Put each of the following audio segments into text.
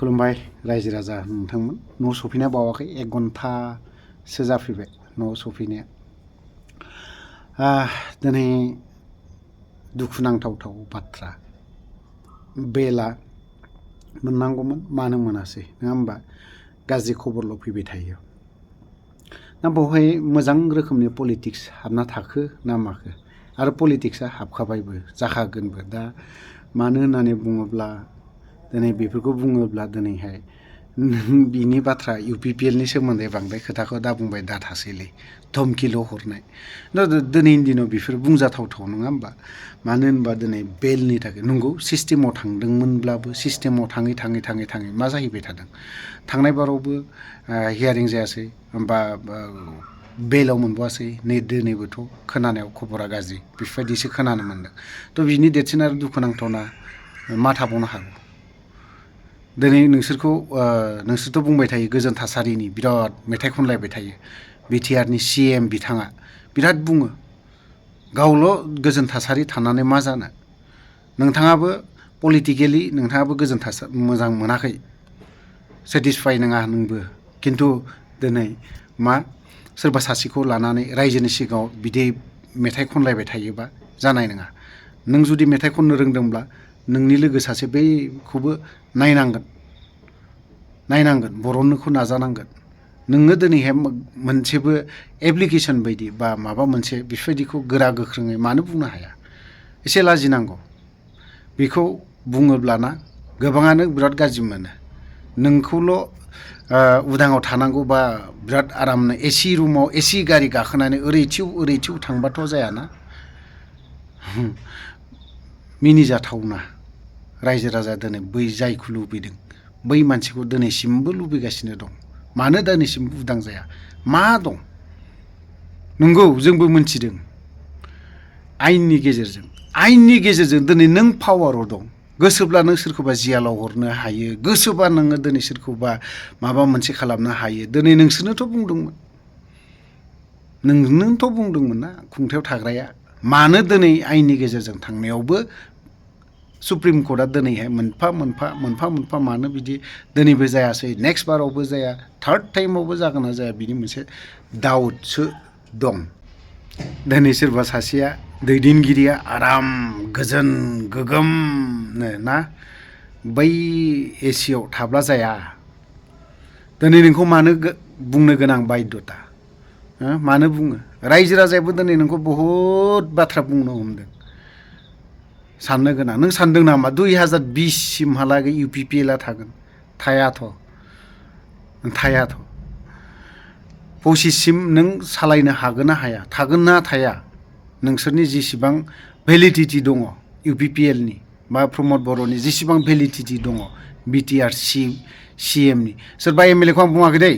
खुलुमबाय रायजो राजा नोंथांमोन। न' सफैनाया बावाखै, 1 घन्टासो जाफैबाय न'आव सफैनाया। दिनै दुखुनांथाव बाथ्रा, बेला मोननांगौमोन, मानो मोनासै नङा होमबा? गाज्रि खबरल' फैबाय थायो। दा बेवहाय मोजां रोखोमनि पलिटिक्स हाबना थाखो ना माखो? आरो पलिटिक्सआ हाबखाबायबो, जाखागोनबो। दा मानो होननानै बुङोब्ला दिनै बेफोरखौ बुङोब्ला दिनैहाय बिनि बाथ्रा UPPLनि सोमोन्दै बांद्राय खोथाखौ दा बुंबाय दा थासैलै, धमकिल' हरनाय। दिनैनि दिनाव बेफोर बुंजाथावथाव नङा होमबा? मानो होनबा दिनै बेलनि थाखाय नंगौ सिस्टेमाव थांदोंमोनब्लाबो सिस्टेमाव थाङै मा जाहैबाय थादों? थांनाय बारावबो हियारिं जायासै बा बेलाव मोनबोआसै, नै दिनैबोथ' खोनानायाव खबरा गाज्रि बेफोरबायदिसो खोनानो मोनदों। थ' बिनि देरसिन आरो दुखुनांथावना मा थाबावनो हागौ? दिनै नोंसोरथ' बुंबाय थायो गोजोन थासारिनि बिराद मेथाइ खनलायबाय थायो। BTRनि CM बिथाङा बिराद बुङो, गावल' गोजोन थासारि थानानै मा जानो? नोंथाङाबो पलिटिकेलि नोंथाङाबो गोजोन थासारि मोजां मोनाखै, सेटिसफाइ नङा नोंबो। खिन्थु दिनै मा सोरबा सासेखौ लानानै रायजोनि सिगाङाव बिदि मेथाइ खनलायबाय थायोबा जानाय नङा। नों जुदि मेथाइ खननो रोंदोंब्ला नोंनि लोगो सासे बैखौबो नायनांगोन, बरननोखौ नाजानांगोन। नोङो दिनैहाय मोनसेबो एप्लिकेसन बायदि बा माबा मोनसे बेफोरबायदिखौ गोरा गोख्रोङै मानो बुंनो हाया? एसे लाजिनांगौ। बेखौ बुङोब्लाना गोबाङानो बिराद गाज्रि मोनो। नोंखौल' उदाङाव थानांगौ बा बिराद आरामनो AC रुमाव AC गारि गाखोनानै ओरैथिं थांबाथ' जायाना। मिनिजाथावना। रायजो राजा दिनै बै जायखौ लुबैदों बै मानसिखौ दिनैसिमबो लुबैगासिनो दं। मानो दिनैसिमबो उदां जाया? मा दं? नंगौ जोंबो मोनथिदों आयेननि गेजेरजों दिनै नों पावाराव दं। गोसोब्ला नों सोरखौबा जियालाव हरनो हायो, गोसोबा नोङो दिनै सोरखौबा माबा मोनसे खालामनो हायो। दिनै नोंसोरनोथ' बुंदोंमोन ना खुंथायाव थाग्राया। मानो दिनै आयेननि गेजेरजों थांनायावबो सुप्रिम कर्टआ दिनैहाय मोनफा मोनफा मानो बिदि दिनैबो जायासै, नेक्स्ट बारावबो जाया, थार्ड टाइमावबो जागोन ना जाया बिनि मोनसे डाउटसो दं। दिनै सोरबा सासेया दैदेनगिरिया आराम गोजोन गोगोमनो ना बै ACयाव थाब्ला जाया। दिनै नोंखौ मानो बुंनो गोनां बायध'ता? मानो बुङो? रायजो राजायाबो दिनै नोंखौ बहुद बाथ्रा बुंनो हमदों। साननो गोनां। नों सानदों नामा 2020 सिमहालागै UPPLआ थागोन? थायाथ'। 25 नों सालायनो हागोन ना हाया? थागोन ना थाया? नोंसोरनि जेसेबां भेलिडिटि दङ UPPLनि बा प्रमद बर'नि जेसेबां भेलिडिटि दङ BTR CMनि। सोरबा MLAखौ आं बुङाखै दै,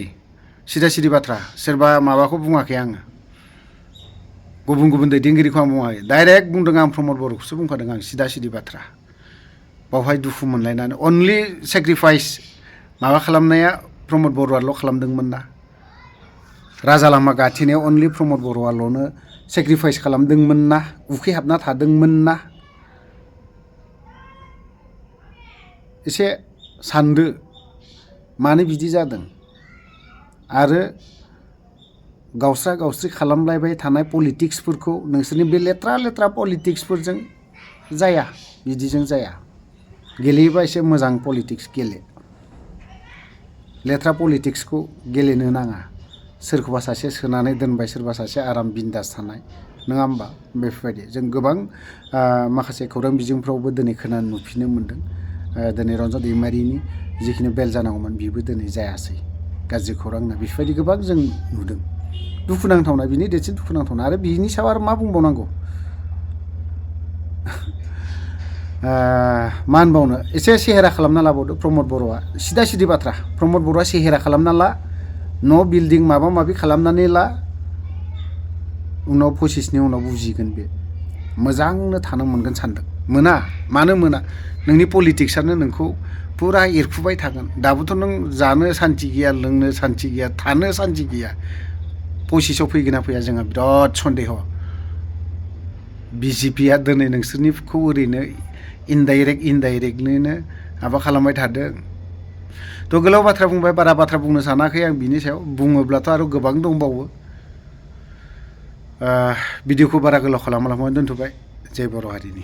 सिदा बाथ्रा। सोरबा माबाखौ बुङाखै आङो, गुबुन दैदेनगिरिखौ आं बुङाखै। डाइरेक्ट बुंदों आं प्रमद बर'खौसो बुंखादों आं, सिदा बाथ्रा। बावहाय दुखु मोनलायनानै अनलि सेक्रिफाइस माबा खालामनाया प्रमद बर'आल' खालामदोंमोन ना। राजा लामा गाथेनायाव अनलि प्रमद बर'आल'नो सेक्रिफाइस खालामदोंमोन ना, उखैहाबना थादोंमोन ना। एसे सानदो मानो बिदि जादों? आरो गावस्रा खालामलायबाय थानाय पलिटिक्सफोरखौ नोंसोरनि बे लेथ्रा पलिटिक्सफोरजों जाया, बिदिजों जाया। गेलेयोबा एसे मोजां पलिटिक्स गेले। लेथ्रा पलिटिक्सखौ गेलेनो नाङा। सोरखौबा सासे सोनानै दोनबाय, सोरबा सासे आराम बिन्दास थानाय, नङा होमबा? बेफोरबायदि जों गोबां माखासे खौरां बिजोंफ्रावबो दिनै खोनानो नुफिननो मोन्दों। दिनै रन्जन दैमारिनि जिखिनि बेल जानांगौमोन बेबो दिनै जायासै। गाज्रि खौरां होनना बेफोरबायदि गोबां जों नुदों। दुखुनांथावना, बिनि देरसिन दुखुनांथावना। आरो बिनि सायाव आरो मा बुंबावनांगौ? मा होनबावनो? एसे सेहेरा खालामना लाबावदो प्रमद बर'आ। सिदा बाथ्रा। प्रमद बर'आ सेहेरा खालामना ला, न' बिल्डिं माबा माबि खालामनानै ला। उनाव 25नि उनाव बुजिगोन बे। मोजांनो थानो मोनगोन सानदों। मोना। मानो मोना? नोंनि पलिटिक्सआनो नोंखौ फुरा एरखुबाय थागोन। दाबोथ' नों जानो सान्थि गैया, लोंनो सान्थि गैया, थानो सान्थि गैया। 25आव फैगोन ना फैया जोंहा बिराद सन्देह। BJPआ दिनै नोंसोरनिखौ ओरैनो इनडाइरेक्टलिनो माबा खालामबाय थादों। थ' गोलाव बाथ्रा बुंबाय, बारा बाथ्रा बुंनो सानाखै आं बिनि सायाव। बुङोब्लाथ' आरो गोबां दंबावो। भिडिअखौ बारा गोलाव खालामालाबानो दोनथ'बाय। जय बर' हारिनि।